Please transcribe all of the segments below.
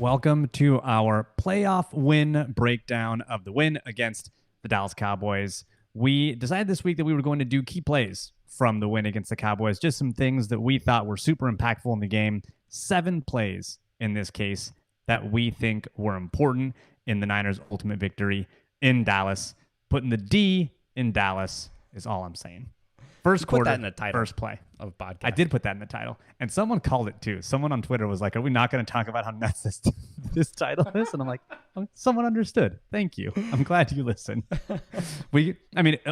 Welcome to our playoff win breakdown of the win against the Dallas Cowboys. We decided this week that we were going to do key plays from the win against the Cowboys, just some things that we thought were super impactful in the game. 7 plays in this case that we think were important in the Niners' ultimate victory in Dallas. Putting the D in Dallas is all I'm saying. First quarter, put that in the title first play of podcast. I did put that in the title, and someone called it too. Someone on Twitter was like, "Are we not going to talk about how nuts this title is?" And I'm like, "Someone understood. Thank you. I'm glad you listened."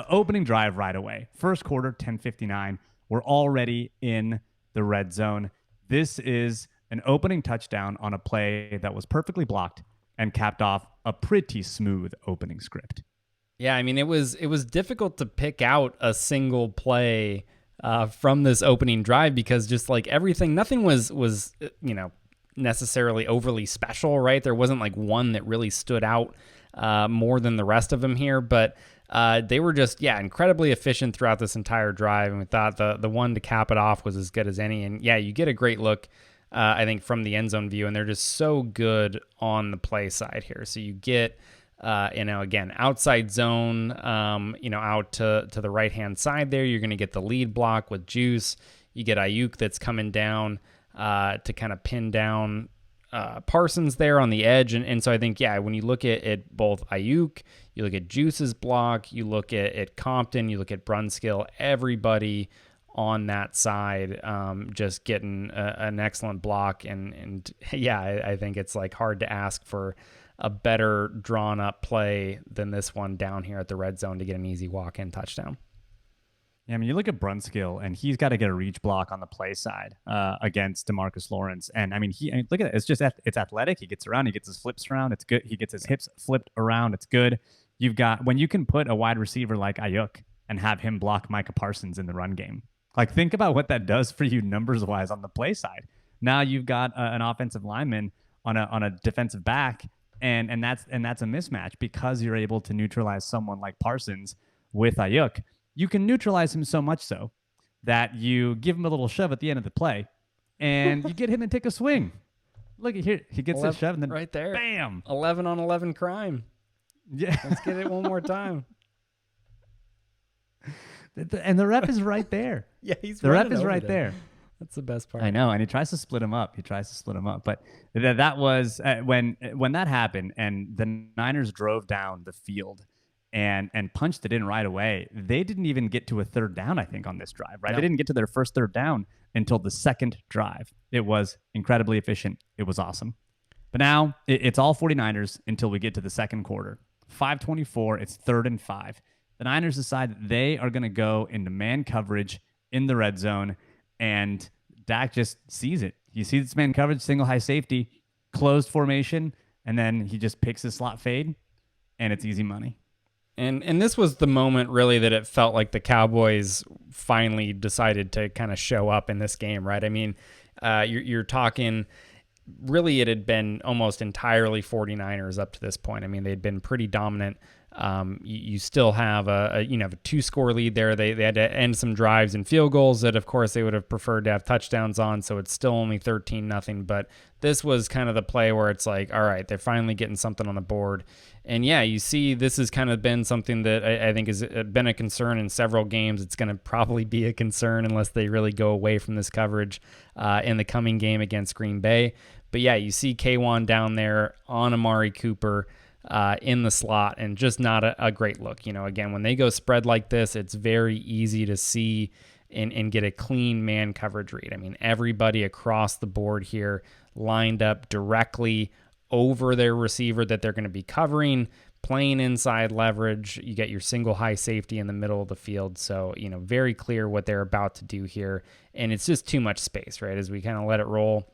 Opening drive right away. First quarter, 10:59. We're already in the red zone. This is an opening touchdown on a play that was perfectly blocked and capped off a pretty smooth opening script. Yeah, I mean, it was difficult to pick out a single play from this opening drive because just like everything, nothing was necessarily overly special, right? There wasn't like one that really stood out more than the rest of them here, but they were just incredibly efficient throughout this entire drive, and we thought the one to cap it off was as good as any. And yeah, you get a great look, I think, from the end zone view, and they're just so good on the play side here. So you get again, outside zone, out to the right-hand side there. You're going to get the lead block with Juice. You get Ayuk that's coming down to kind of pin down Parsons there on the edge. And so I think, when you look at both Ayuk, you look at Juice's block, you look at Compton, you look at Brunskill, everybody on that side just getting an excellent block. And I think it's like hard to ask for a better drawn up play than this one down here at the red zone to get an easy walk-in touchdown. Yeah, I mean, you look at Brunskill, and he's got to get a reach block on the play side against DeMarcus Lawrence. And I mean, look at it. It's athletic. He gets around. He gets his flips around. It's good. He gets his hips flipped around. It's good. When you can put a wide receiver like Ayuk and have him block Micah Parsons in the run game. Like, think about what that does for you numbers-wise on the play side. Now you've got an offensive lineman on a defensive back. And that's a mismatch because you're able to neutralize someone like Parsons with Ayuk. You can neutralize him so much so that you give him a little shove at the end of the play, and you get him to take a swing. Look at here, he gets a shove, and then right there, bam, 11 on 11 crime. Yeah, let's get it one more time. And the ref is right there. Yeah, the ref is right there. That's the best part. I know, and he tries to split him up. But that was when that happened, and the Niners drove down the field and punched it in right away. They didn't even get to a third down, I think, on this drive. Right? No. They didn't get to their first third down until the second drive. It was incredibly efficient. It was awesome. But now it's all 49ers until we get to the second quarter. 5:24. It's 3rd and 5. The Niners decide that they are going to go into man coverage in the red zone. And Dak just sees it. He sees this man coverage, single high safety, closed formation, and then he just picks his slot fade, and it's easy money. And this was the moment, really, that it felt like the Cowboys finally decided to kind of show up in this game, right? I mean, you're talking, really, it had been almost entirely 49ers up to this point. I mean, they'd been pretty dominant. You still have a 2-score lead there. They had to end some drives and field goals that, of course, they would have preferred to have touchdowns on. So it's still only 13-0. But this was kind of the play where it's like, all right, they're finally getting something on the board. And you see, this has kind of been something that I think has been a concern in several games. It's going to probably be a concern unless they really go away from this coverage in the coming game against Green Bay. But you see K1 down there on Amari Cooper in the slot, and just not a great look. Again, when they go spread like this, it's very easy to see and get a clean man coverage read. I mean, everybody across the board here lined up directly over their receiver that they're going to be covering, playing inside leverage. You get your single high safety in the middle of the field. So, very clear what they're about to do here. And it's just too much space, right? As we kind of let it roll,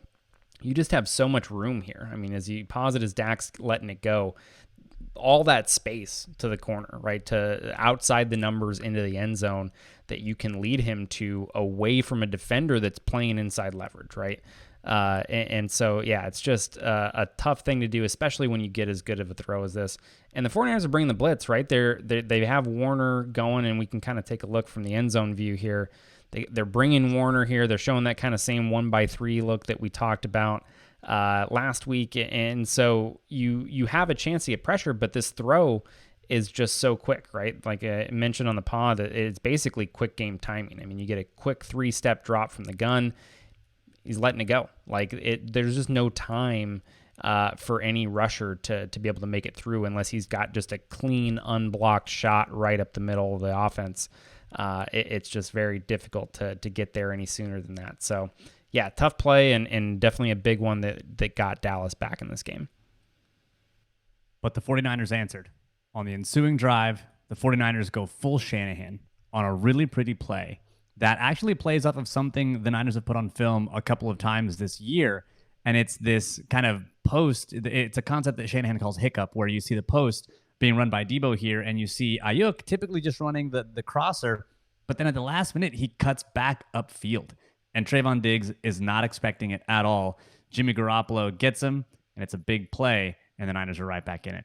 you just have so much room here. I mean, as you pause it, as Dak's letting it go, all that space to the corner, right, to outside the numbers into the end zone that you can lead him to away from a defender that's playing inside leverage, right? And so, it's just a tough thing to do, especially when you get as good of a throw as this. And the 49ers are bringing the blitz, right? They have Warner going, and we can kind of take a look from the end zone view here. They're bringing Warner here. They're showing that kind of same 1-by-3 look that we talked about last week. And so you have a chance to get pressure, but this throw is just so quick, right? Like I mentioned on the pod, it's basically quick game timing. I mean, you get a quick 3-step drop from the gun. He's letting it go. There's just no time for any rusher to be able to make it through unless he's got just a clean, unblocked shot right up the middle of the offense. It's just very difficult to get there any sooner than that. So, yeah, tough play and definitely a big one that got Dallas back in this game. But the 49ers answered. On the ensuing drive, the 49ers go full Shanahan on a really pretty play that actually plays off of something the Niners have put on film a couple of times this year. And it's this kind of post. It's a concept that Shanahan calls hiccup, where you see the post being run by Debo here, and you see Ayuk typically just running the crosser. But then at the last minute, he cuts back upfield. And Trayvon Diggs is not expecting it at all. Jimmy Garoppolo gets him, and it's a big play, and the Niners are right back in it.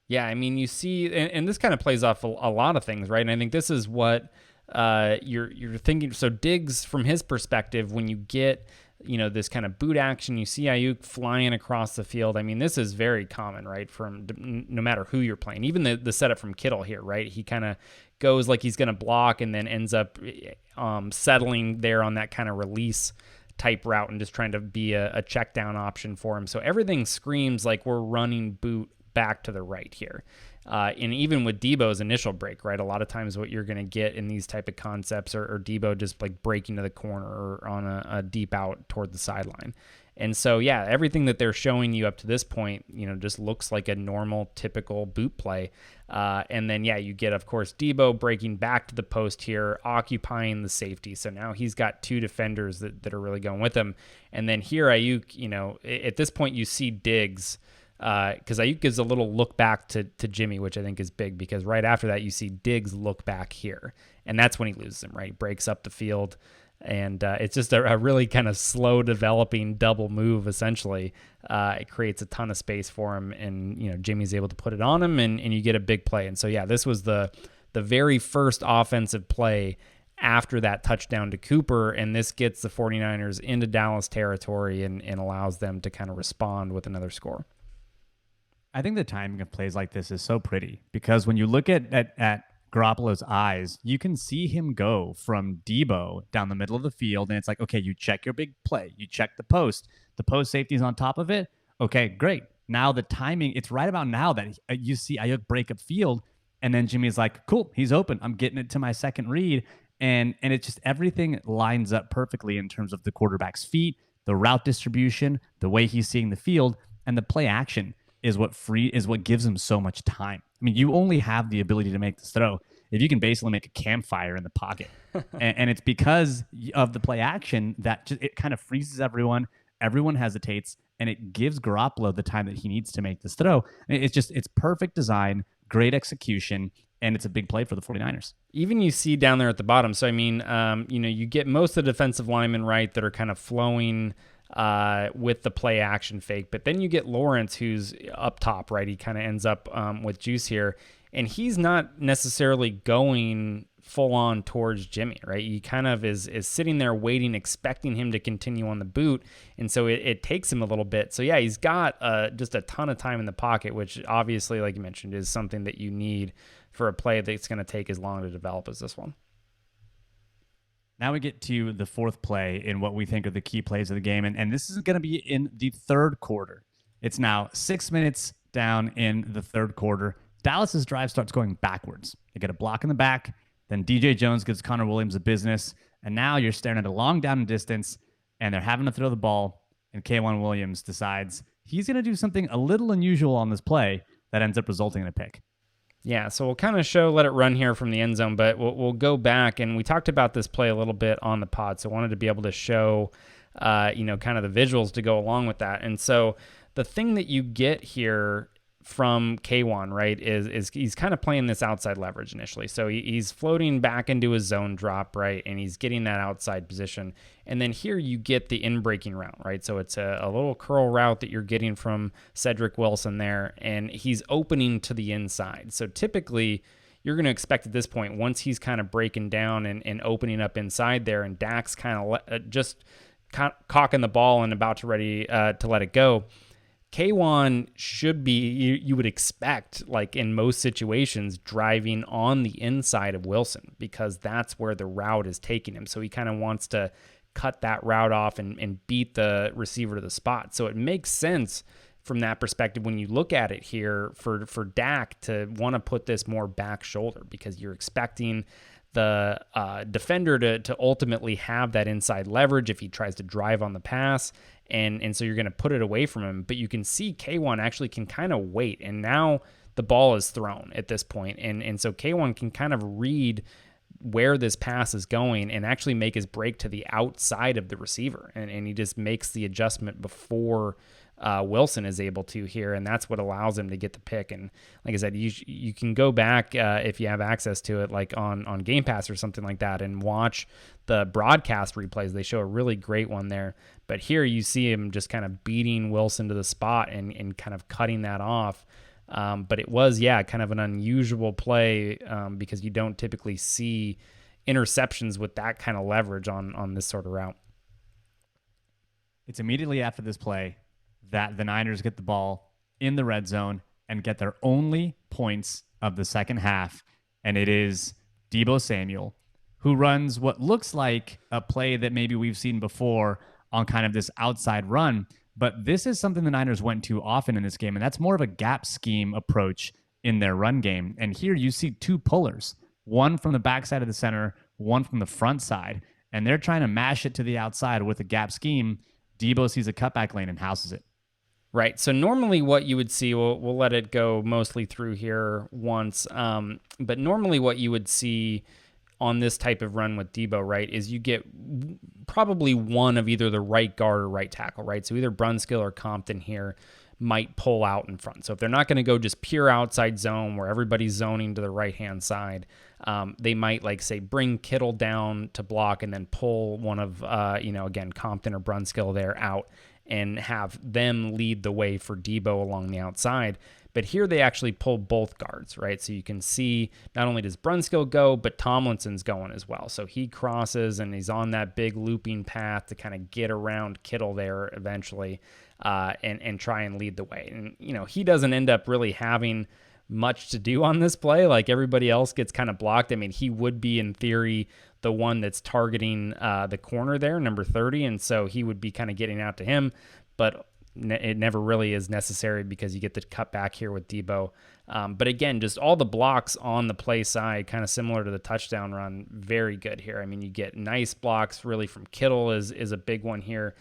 Yeah, I mean, you see, and this kind of plays off a lot of things, right? And I think this is what you're thinking. So Diggs, from his perspective, when you get this kind of boot action, you see Ayuk flying across the field. I mean, this is very common, right? From no matter who you're playing, even the setup from Kittle here, right? He kind of goes like he's going to block and then ends up settling there on that kind of release type route and just trying to be a check down option for him. So everything screams like we're running boot back to the right here. And even with Debo's initial break, right? A lot of times what you're going to get in these type of concepts are Debo just like breaking to the corner or on a deep out toward the sideline. And so, yeah, everything that they're showing you up to this point, just looks like a normal, typical boot play. And then, yeah, you get, of course, Debo breaking back to the post here, occupying the safety. So now he's got two defenders that are really going with him. And then here, Ayuk, at this point, you see Diggs, because Ayuk gives a little look back to Jimmy, which I think is big, because right after that, you see Diggs look back here. And that's when he loses him, right? He breaks up the field. And it's just a really kind of slow developing double move, essentially. It creates a ton of space for him, and Jimmy's able to put it on him, and you get a big play. And so, yeah, this was the very first offensive play after that touchdown to Cooper, and this gets the 49ers into Dallas territory and allows them to kind of respond with another score. I think the timing of plays like this is so pretty, because when you look at Garoppolo's eyes, you can see him go from Debo down the middle of the field, and it's like, okay, you check your big play, you check the post safety's on top of it. Okay, great. Now the timing, it's right about now that you see Ayuk break up field, and then Jimmy's like, cool, he's open. I'm getting it to my second read, and it's just everything lines up perfectly in terms of the quarterback's feet, the route distribution, the way he's seeing the field, and the play action is what gives him so much time. I mean, you only have the ability to make this throw if you can basically make a campfire in the pocket. and it's because of the play action that it kind of freezes everyone. Everyone hesitates, and it gives Garoppolo the time that he needs to make this throw. It's perfect design, great execution, and it's a big play for the 49ers. Even you see down there at the bottom. So, I mean, you get most of the defensive linemen, right, that are kind of flowing with the play action fake, but then you get Lawrence, who's up top, right? He kind of ends up with juice here, and he's not necessarily going full on towards Jimmy, right? He kind of is sitting there waiting, expecting him to continue on the boot, and so it takes him a little bit. So yeah, he's got just a ton of time in the pocket, which obviously, like you mentioned, is something that you need for a play that's going to take as long to develop as this one. Now we get to the fourth play in what we think are the key plays of the game, and this is going to be in the third quarter. It's now 6 minutes down in the third quarter. Dallas's drive starts going backwards. They get a block in the back, then DJ Jones gives Connor Williams a business, and now you're staring at a long down and distance, and they're having to throw the ball, and K'Wan Williams decides he's going to do something a little unusual on this play that ends up resulting in a pick. Yeah, so we'll kind of let it run here from the end zone, but we'll go back, and we talked about this play a little bit on the pod, so I wanted to be able to show, kind of the visuals to go along with that. And so the thing that you get here from K'Wan, right, is he's kind of playing this outside leverage initially. So he's floating back into his zone drop, right, and he's getting that outside position. And then here you get the in-breaking route, right? So it's a little curl route that you're getting from Cedric Wilson there, and he's opening to the inside. So typically you're going to expect at this point, once he's kind of breaking down and opening up inside there, and Dak's kind of just cocking the ball and about to ready to let it go, K1 should be, you would expect, like in most situations, driving on the inside of Wilson, because that's where the route is taking him. So he kind of wants to cut that route off and beat the receiver to the spot. So it makes sense from that perspective when you look at it here for Dak to want to put this more back shoulder, because you're expecting the defender to ultimately have that inside leverage if he tries to drive on the pass. And so you're going to put it away from him. But you can see K1 actually can kind of wait. And now the ball is thrown at this point. And so K1 can kind of read where this pass is going and actually make his break to the outside of the receiver. And he just makes the adjustment before Wilson is able to here, and that's what allows him to get the pick. And like I said, you can go back if you have access to it, like on Game Pass or something like that, and watch the broadcast replays. They show a really great one there. But here you see him just kind of beating Wilson to the spot and kind of cutting that off. But it was, kind of an unusual play because you don't typically see interceptions with that kind of leverage on this sort of route. It's immediately after this play that the Niners get the ball in the red zone and get their only points of the second half. And it is Debo Samuel, who runs what looks like a play that maybe we've seen before on kind of this outside run. But this is something the Niners went to often in this game, and that's more of a gap scheme approach in their run game. And here you see two pullers, one from the backside of the center, one from the front side, and they're trying to mash it to the outside with a gap scheme. Debo sees a cutback lane and houses it. Right. So normally what you would see, we'll let it go mostly through here once, but normally what you would see on this type of run with Debo, right, is you get probably one of either the right guard or right tackle, right? So either Brunskill or Compton here might pull out in front. So if they're not going to go just pure outside zone where everybody's zoning to the right-hand side, they might, like, say, bring Kittle down to block and then pull one of, again, Compton or Brunskill there out and have them lead the way for Debo along the outside. But here they actually pull both guards, right? So you can see not only does Brunskill go, but Tomlinson's going as well. So he crosses and he's on that big looping path to kind of get around Kittle there eventually and try and lead the way. And, he doesn't end up really having much to do on this play. Like everybody else gets kind of blocked. I mean, he would be in theory the one that's targeting the corner there, number 30. And so he would be kind of getting out to him, but it never really is necessary because you get the cut back here with Debo. But again, just all the blocks on the play side, kind of similar to the touchdown run, very good here. I mean, you get nice blocks really from Kittle is a big one here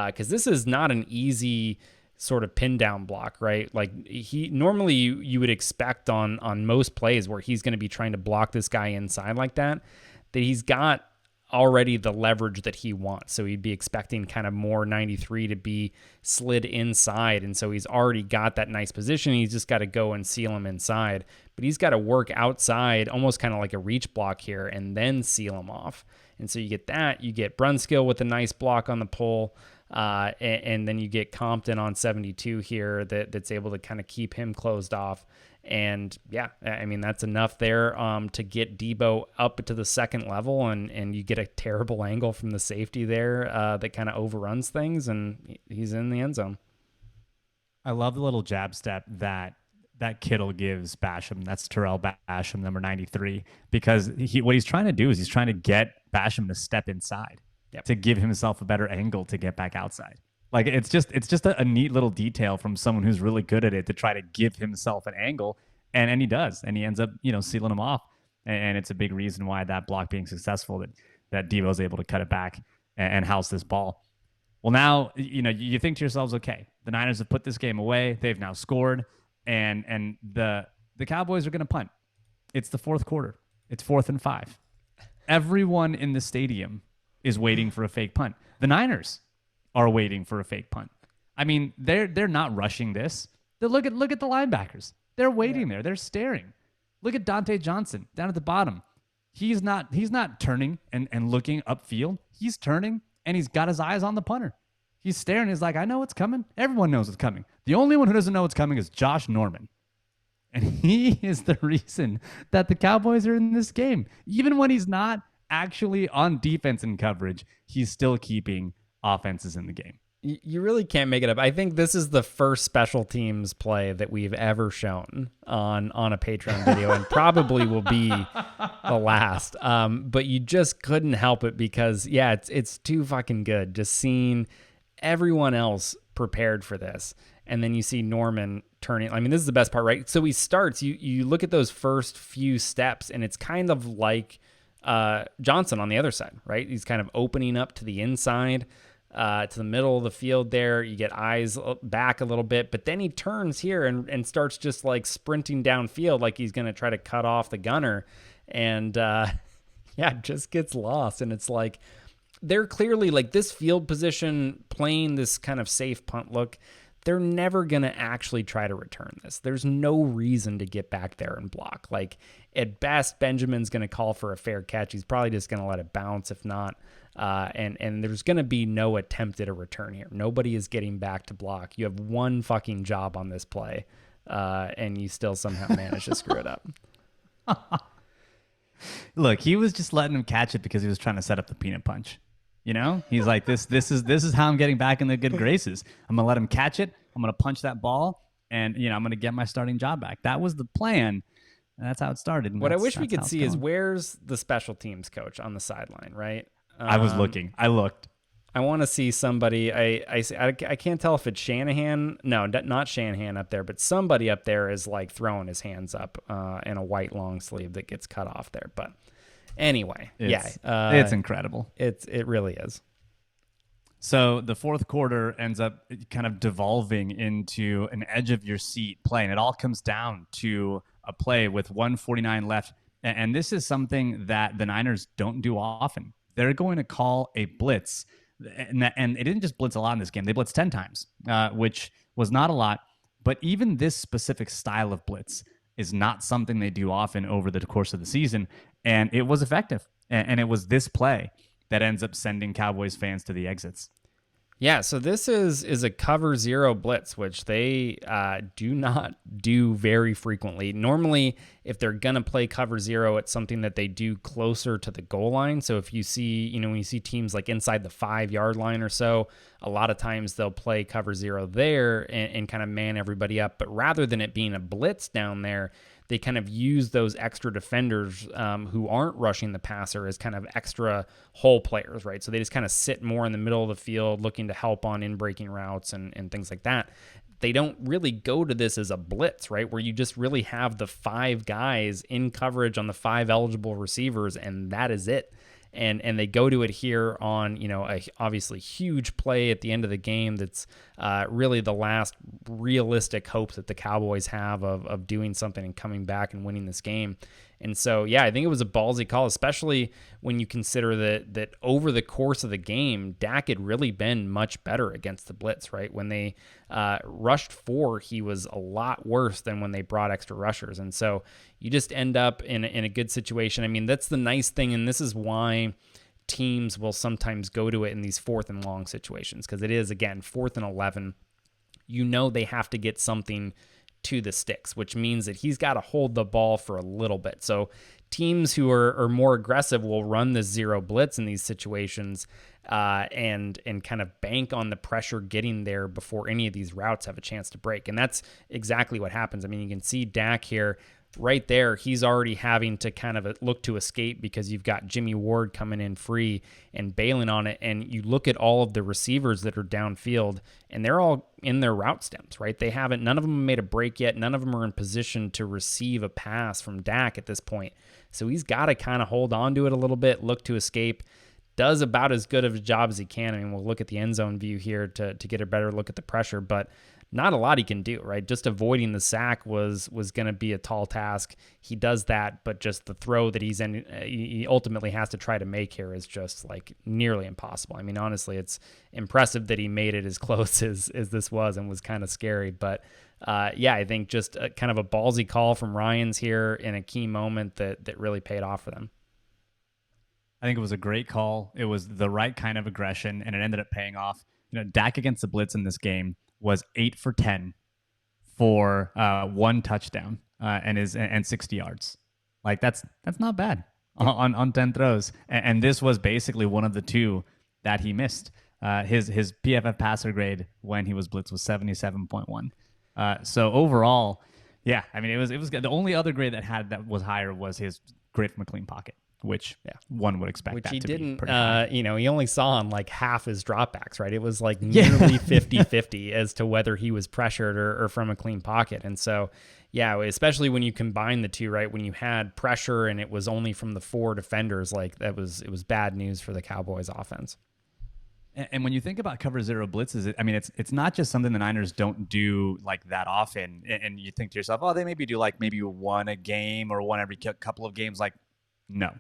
because this is not an easy sort of pin down block, right? Like he normally you would expect on most plays where he's going to be trying to block this guy inside like that he's got already the leverage that he wants. So he'd be expecting kind of more 93 to be slid inside. And so he's already got that nice position. He's just got to go and seal him inside, but he's got to work outside, almost kind of like a reach block here, and then seal him off. And so you get that, you get Brunskill with a nice block on the pull. And then you get Compton on 72 here that's able to kind of keep him closed off. And yeah, I mean, that's enough there to get Debo up to the second level, and you get a terrible angle from the safety there that kind of overruns things, and he's in the end zone. I love the little jab step that Kittle gives Basham. That's Terrell Basham, number 93, because what he's trying to do is he's trying to get Basham to step inside. Yep. To give himself a better angle to get back outside. Like it's just a neat little detail from someone who's really good at it to try to give himself an angle, and he does, and he ends up sealing him off, and it's a big reason why that block being successful that Debo's able to cut it back and house this ball. Well, now you think to yourselves, okay, the Niners have put this game away, they've now scored, and the Cowboys are going to punt. It's the fourth quarter. It's 4th and 5. Everyone in the stadium is waiting for a fake punt. The Niners are waiting for a fake punt. I mean, they're not rushing this. Look at the linebackers. They're waiting there. They're staring. Look at Dante Johnson down at the bottom. He's not turning and looking upfield. He's turning and he's got his eyes on the punter. He's staring. He's like, I know what's coming. Everyone knows what's coming. The only one who doesn't know what's coming is Josh Norman. And he is the reason that the Cowboys are in this game. Even when he's not actually on defense and coverage, he's still keeping offenses in the game. You really can't make it up. I think this is the first special teams play that we've ever shown on a Patreon video, and probably will be the last. But you just couldn't help it because, yeah, it's too fucking good. Just seeing everyone else prepared for this, and then you see Norman turning. I mean, this is the best part, right? So he starts. You look at those first few steps, and it's kind of like Johnson on the other side, right? He's kind of opening up to the inside. To the middle of the field there. You get eyes back a little bit, but then he turns here and starts just like sprinting downfield like he's going to try to cut off the gunner. And just gets lost. And it's like they're clearly like this field position playing this kind of safe punt look. They're never going to actually try to return this. There's no reason to get back there and block. Like at best, Benjamin's going to call for a fair catch. He's probably just going to let it bounce if not. And there's going to be no attempt at a return here. Nobody is getting back to block. You have one fucking job on this play, and you still somehow manage to screw it up. Look, he was just letting him catch it because he was trying to set up the peanut punch. You know, he's like, this is how I'm getting back in the good graces. I'm gonna let him catch it. I'm gonna punch that ball, and I'm gonna get my starting job back. That was the plan. And that's how it started. What I wish we could see is where's the special teams coach on the sideline, right? I was looking. I looked. I want to see somebody. I can't tell if it's Shanahan. No, not Shanahan up there, but somebody up there is like throwing his hands up in a white long sleeve that gets cut off there. But anyway, it's incredible. It really is. So the fourth quarter ends up kind of devolving into an edge of your seat play, and it all comes down to a play with 1:49 left. And this is something that the Niners don't do often. They're going to call a blitz, and it didn't just blitz a lot in this game. They blitzed 10 times, which was not a lot. But even this specific style of blitz is not something they do often over the course of the season, and it was effective. And it was this play that ends up sending Cowboys fans to the exits. Yeah, so this is a cover zero blitz, which they do not do very frequently. Normally, if they're going to play cover zero, it's something that they do closer to the goal line. So if you see, when you see teams like inside the 5-yard line or so, a lot of times they'll play cover zero there and kind of man everybody up. But rather than it being a blitz down there, they kind of use those extra defenders who aren't rushing the passer as kind of extra hole players, right? So they just kind of sit more in the middle of the field looking to help on in-breaking routes and things like that. They don't really go to this as a blitz, right? Where you just really have the 5 guys in coverage on the 5 eligible receivers, and that is it. And they go to it here on, a obviously huge play at the end of the game that's really the last realistic hope that the Cowboys have of doing something and coming back and winning this game. And so, I think it was a ballsy call, especially when you consider that over the course of the game, Dak had really been much better against the blitz, right? When they rushed 4, he was a lot worse than when they brought extra rushers. And so you just end up in a good situation. I mean, that's the nice thing, and this is why teams will sometimes go to it in these 4th and long situations, because it is, again, 4th and 11. They have to get something to the sticks, which means that he's got to hold the ball for a little bit. So teams who are more aggressive will run this zero blitz in these situations and kind of bank on the pressure getting there before any of these routes have a chance to break. And that's exactly what happens. I mean, you can see Dak here. Right there, he's already having to kind of look to escape because you've got Jimmy Ward coming in free and bailing on it. And you look at all of the receivers that are downfield, and they're all in their route stems, right? None of them made a break yet. None of them are in position to receive a pass from Dak at this point. So he's got to kind of hold on to it a little bit, look to escape. Does about as good of a job as he can. I mean, we'll look at the end zone view here to get a better look at the pressure, but not a lot he can do, right? Just avoiding the sack was going to be a tall task. He does that, but just the throw that he ultimately has to try to make here is just like nearly impossible. I mean, honestly, it's impressive that he made it as close as this was and was kind of scary. But I think just kind of a ballsy call from Ryans here in a key moment that really paid off for them. I think it was a great call. It was the right kind of aggression, and it ended up paying off. Dak against the blitz in this game was 8 for 10 for 1 touchdown and 60 yards. Like that's not bad on 10 throws. And this was basically one of the 2 that he missed. His PFF passer grade when he was blitzed was 77.1. So overall, yeah, I mean it was the only other grade that was higher was his grade from a clean pocket, which one would expect Which that he to didn't, be pretty high. he only saw on like half his dropbacks, right? It was like nearly 50-50 as to whether he was pressured or from a clean pocket. And so, yeah, especially when you combine the two, right? When you had pressure and it was only from the 4 defenders, like it was bad news for the Cowboys offense. And when you think about cover zero blitzes, I mean, it's not just something the Niners don't do like that often. And you think to yourself, oh, they maybe do like maybe one a game or one every couple of games. Like, no.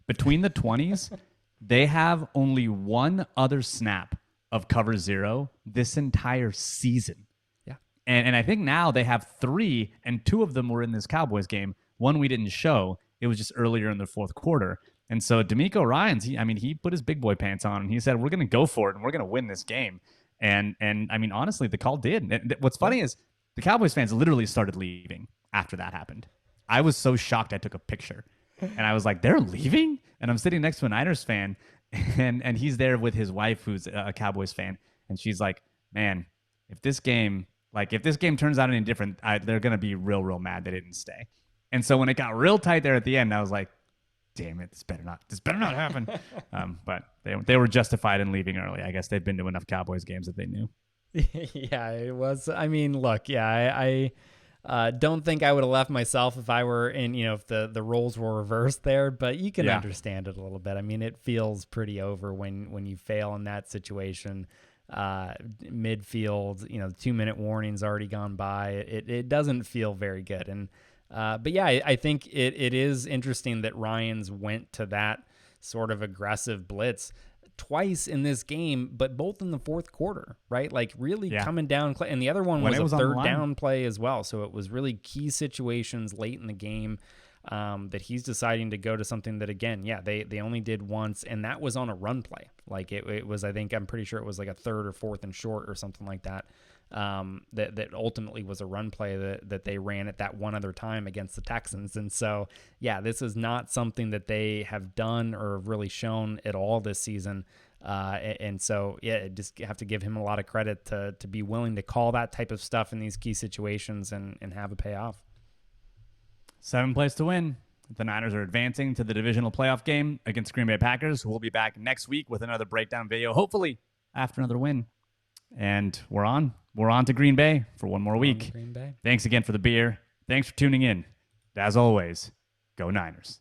Between the 20s, they have only one other snap of cover zero this entire season. Yeah. And I think now they have 3, and 2 of them were in this Cowboys game. One we didn't show. It was just earlier in the fourth quarter. And so D'Amico Ryans, he put his big boy pants on and he said, we're going to go for it and we're going to win this game. And I mean, honestly, the call did. And what's funny is the Cowboys fans literally started leaving after that happened. I was so shocked I took a picture. And I was like, they're leaving? And I'm sitting next to a Niners fan and he's there with his wife who's a Cowboys fan. And she's like, man, if this game turns out any different, they're going to be real mad they didn't stay. And so when it got real tight there at the end, I was like, damn it, this better not happen. But they were justified in leaving early. I guess they've been to enough Cowboys games that they knew. Yeah, it was. I mean, look, I don't think I would have left myself if I were in, if the roles were reversed there, but you can understand it a little bit. I mean, it feels pretty over when you fail in that situation. Midfield, 2-minute warning's already gone by. It doesn't feel very good. And but yeah, I think it is interesting that Ryans went to that sort of aggressive blitz twice in this game, but both in the fourth quarter, right? Like really coming down. And the other one was a third down play as well. So it was really key situations late in the game that he's deciding to go to something that, again, they only did once, and that was on a run play. Like it was, I'm pretty sure it was like a 3rd or 4th and short or something like that. That ultimately was a run play that they ran at that one other time against the Texans. And so, this is not something that they have done or really shown at all this season. And so, just have to give him a lot of credit to be willing to call that type of stuff in these key situations and have it pay off. 7 plays to win. The Niners are advancing to the divisional playoff game against Green Bay Packers. We'll be back next week with another breakdown video, hopefully after another win. And we're on to Green Bay for one more week. Thanks again for the beer. Thanks for tuning in. As always, go Niners.